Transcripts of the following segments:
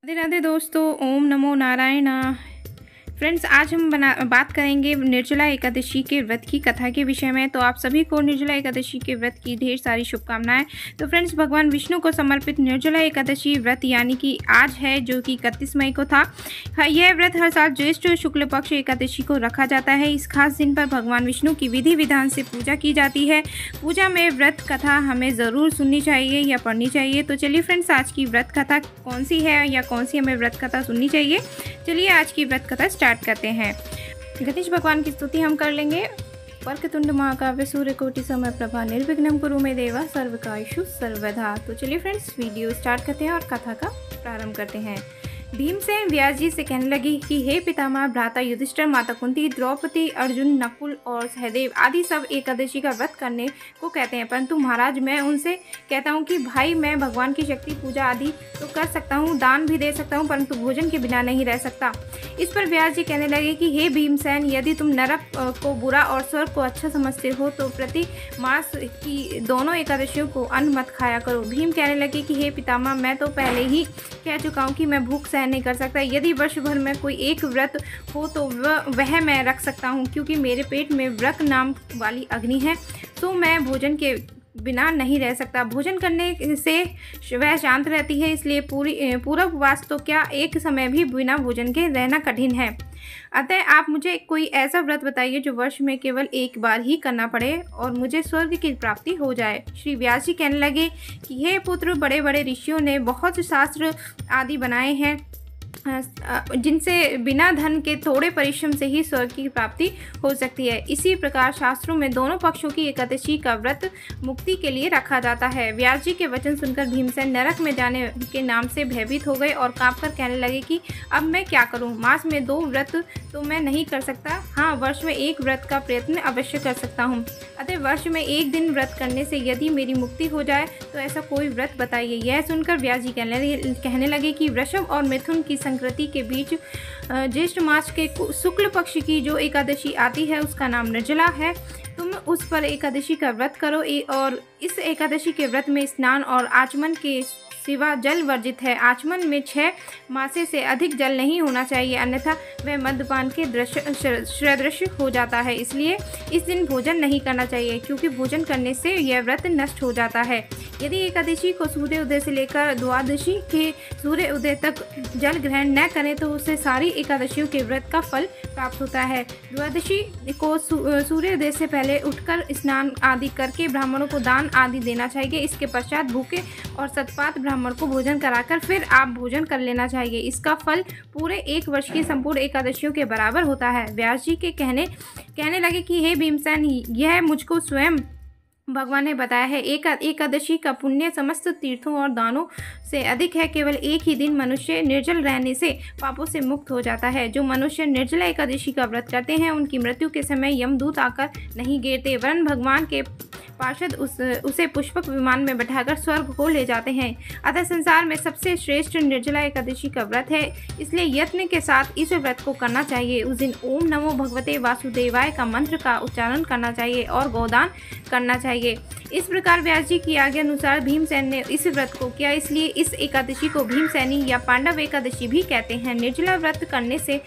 राधे राधे दोस्तों, ओम नमो नारायण। फ्रेंड्स, आज हम बात करेंगे निर्जला एकादशी के व्रत की कथा के विषय में। तो आप सभी को निर्जला एकादशी के व्रत की ढेर सारी शुभकामनाएं। तो फ्रेंड्स, भगवान विष्णु को समर्पित निर्जला एकादशी व्रत यानी कि आज है, जो कि 31 मई को था। यह व्रत हर साल ज्येष्ठ शुक्ल पक्ष एकादशी को रखा जाता है। इस खास दिन पर भगवान विष्णु की विधि विधान से पूजा की जाती है। पूजा में व्रत कथा हमें ज़रूर सुननी चाहिए या पढ़नी चाहिए। तो चलिए फ्रेंड्स, आज की व्रत कथा कौन सी है या कौन सी हमें व्रत कथा सुननी चाहिए, चलिए आज की व्रत कथा स्टार्ट करते हैं। गणेश भगवान की स्तुति हम कर लेंगे। वक्रतुंड महाकाव्य सूर्यकोटि समय प्रभा निर्विघ्नं कुरु मे देवा सर्वकार्येषु सर्वदा। तो चलिए फ्रेंड्स, वीडियो स्टार्ट करते हैं और कथा का प्रारंभ करते हैं। भीमसेन व्यास जी से कहने लगी कि हे पितामह, भ्राता युधिष्ठिर, माता कुंती, द्रौपदी, अर्जुन, नकुल और सहदेव आदि सब एकादशी का व्रत करने को कहते हैं, परंतु महाराज मैं उनसे कहता हूँ कि भाई मैं भगवान की शक्ति पूजा आदि तो कर सकता हूँ, दान भी दे सकता हूँ, परंतु भोजन के बिना नहीं रह सकता। इस पर व्यास जी कहने लगे कि हे भीमसेन, यदि तुम नरक को बुरा और स्वर्ग को अच्छा समझते हो तो प्रति मास की दोनों एकादशियों को अन्न मत खाया करो। भीम कहने लगे कि हे पितामह, मैं तो पहले ही कह चुका हूँ कि मैं भूख सहन नहीं कर सकता। यदि वर्ष भर में कोई एक व्रत हो तो वह मैं रख सकता हूँ, क्योंकि मेरे पेट में व्रत नाम वाली अग्नि है, तो मैं भोजन के बिना नहीं रह सकता। भोजन करने से वह शांत रहती है, इसलिए पूरा उपवास तो क्या एक समय भी बिना भोजन के रहना कठिन है। अतः आप मुझे कोई ऐसा व्रत बताइए जो वर्ष में केवल एक बार ही करना पड़े और मुझे स्वर्ग की प्राप्ति हो जाए। श्री व्यास जी कहने लगे कि हे पुत्र, बड़े बड़े ऋषियों ने बहुत शास्त्र आदि बनाए हैं, जिनसे बिना धन के थोड़े परिश्रम से ही स्वर्ग की प्राप्ति हो सकती है। इसी प्रकार शास्त्रों में दोनों पक्षों की एकादशी का व्रत मुक्ति के लिए रखा जाता है। व्यास जी के वचन सुनकर भीमसेन नरक में जाने के नाम से भयभीत हो गए और कांपकर कहने लगे कि अब मैं क्या करूं? मास में 2 व्रत तो मैं नहीं कर सकता, हाँ वर्ष में 1 व्रत का प्रयत्न अवश्य कर सकता हूँ। अतः वर्ष में 1 दिन व्रत करने से यदि मेरी मुक्ति हो जाए तो ऐसा कोई व्रत बताइए। यह सुनकर व्यास जी कहने लगे कि वृषभ और मिथुन की संक्रांति के बीच ज्येष्ठ मास के शुक्ल पक्ष की जो एकादशी आती है उसका नाम निर्जला है। तुम उस पर एकादशी का व्रत करो और इस एकादशी के व्रत में स्नान और आचमन के सिवा जल वर्जित है। आचमन में 6 मासे से अधिक जल नहीं होना चाहिए, अन्यथा वह मद्यपान के सदृश हो जाता है। इसलिए इस दिन भोजन नहीं करना चाहिए, क्योंकि भोजन करने से यह व्रत नष्ट हो जाता है। यदि एकादशी को सूर्य उदय से लेकर द्वादशी के सूर्य उदय तक जल ग्रहण न करें तो उससे सारी एकादशियों के व्रत का फल प्राप्त होता है। द्वादशी को सूर्योदय से पहले उठकर स्नान आदि करके ब्राह्मणों को दान आदि देना चाहिए। इसके पश्चात भूखे और सतपात ब्राह्मण को भोजन कराकर फिर आप भोजन कर लेना चाहिए। इसका फल पूरे 1 वर्ष की संपूर्ण एकादशियों के बराबर होता है। व्यास जी के कहने लगे कि हे भीमसेन, यह मुझको स्वयं भगवान ने बताया है। एकादशी का पुण्य समस्त तीर्थों और दानों से अधिक है। केवल एक ही दिन मनुष्य निर्जल रहने से पापों से मुक्त हो जाता है। जो मनुष्य निर्जला एकादशी का व्रत करते हैं उनकी मृत्यु के समय यमदूत आकर नहीं गिरते, वरन भगवान के पार्षद उसे पुष्पक विमान में बैठाकर स्वर्ग को ले जाते हैं। अतः संसार में सबसे श्रेष्ठ निर्जला एकादशी का व्रत है, इसलिए यत्न के साथ इस व्रत को करना चाहिए। उस दिन ओम नमो भगवते वासुदेवाय का मंत्र का उच्चारण करना चाहिए और गोदान करना चाहिए। इस प्रकार व्यास जी की आज्ञा अनुसार भीमसेन ने इस व्रत को किया, इसलिए इस एकादशी को भीमसेनी या पांडव एकादशी भी कहते हैं। निर्जला व्रत करने से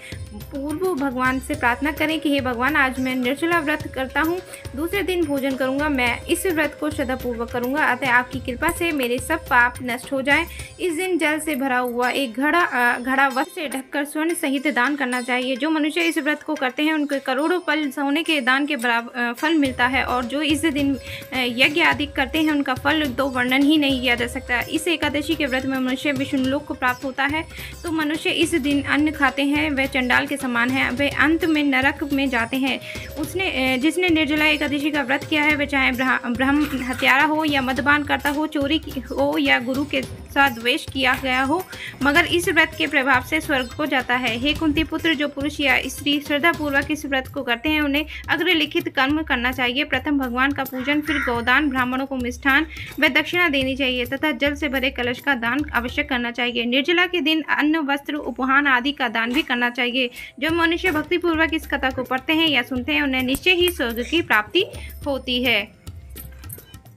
पूर्व भगवान से प्रार्थना करें कि हे भगवान, आज मैं निर्जला व्रत करता हूँ, दूसरे दिन भोजन करूँगा, मैं इस व्रत को श्रद्धापूर्वक करूँगा, अतः आपकी कृपा से मेरे सब पाप नष्ट हो जाएं। इस दिन जल से भरा हुआ एक घड़ा वस्त्र से ढककर स्वर्ण सहित दान करना चाहिए। जो मनुष्य इस व्रत को करते हैं उनको करोड़ों पल सोने के दान के बराबर फल मिलता है, और जो इस दिन यज्ञ आदि करते हैं उनका फल तो वर्णन ही नहीं किया जा सकता। इस एकादशी के व्रत में मनुष्य विष्णुलोक को प्राप्त होता है। तो मनुष्य इस दिन अन्न खाते हैं वह चंडाल के समान है, वे अंत में नरक में जाते हैं। जिसने निर्जला एकादशी का व्रत किया है वह चाहे ब्रह्म हत्यारा हो या मद्यपान करता हो, चोरी हो या गुरु के साथ द्वेष किया गया हो, मगर इस व्रत के प्रभाव से स्वर्ग को जाता है। हे कुंती पुत्र, जो पुरुष या स्त्री श्रद्धापूर्वक इस व्रत को करते हैं उन्हें अग्रलिखित कर्म करना चाहिए। प्रथम भगवान का पूजन, फिर गोदान, ब्राह्मणों को मिष्ठान व दक्षिणा देनी चाहिए तथा जल से भरे कलश का दान अवश्य करना चाहिए। निर्जला के दिन अन्न, वस्त्र, उपहार आदि का दान भी करना चाहिए। जो मनुष्य भक्तिपूर्वक इस कथा को पढ़ते हैं या सुनते हैं उन्हें निश्चय ही स्वर्ग की प्राप्ति होती है।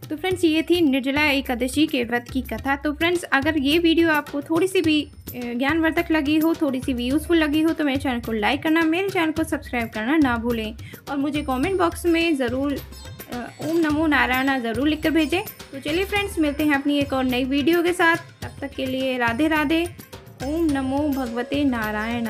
तो फ्रेंड्स ये थी निर्जला एकादशी के व्रत की कथा। तो फ्रेंड्स अगर ये वीडियो आपको थोड़ी सी भी ज्ञानवर्धक लगी हो, थोड़ी सी भी यूज़फुल लगी हो तो मेरे चैनल को लाइक करना, मेरे चैनल को सब्सक्राइब करना ना भूलें और मुझे कमेंट बॉक्स में ज़रूर ओम नमो नारायण ज़रूर लिखकर भेजें। तो चलिए फ्रेंड्स मिलते हैं अपनी एक और नई वीडियो के साथ। तब तक के लिए राधे राधे। ओम नमो भगवते नारायण।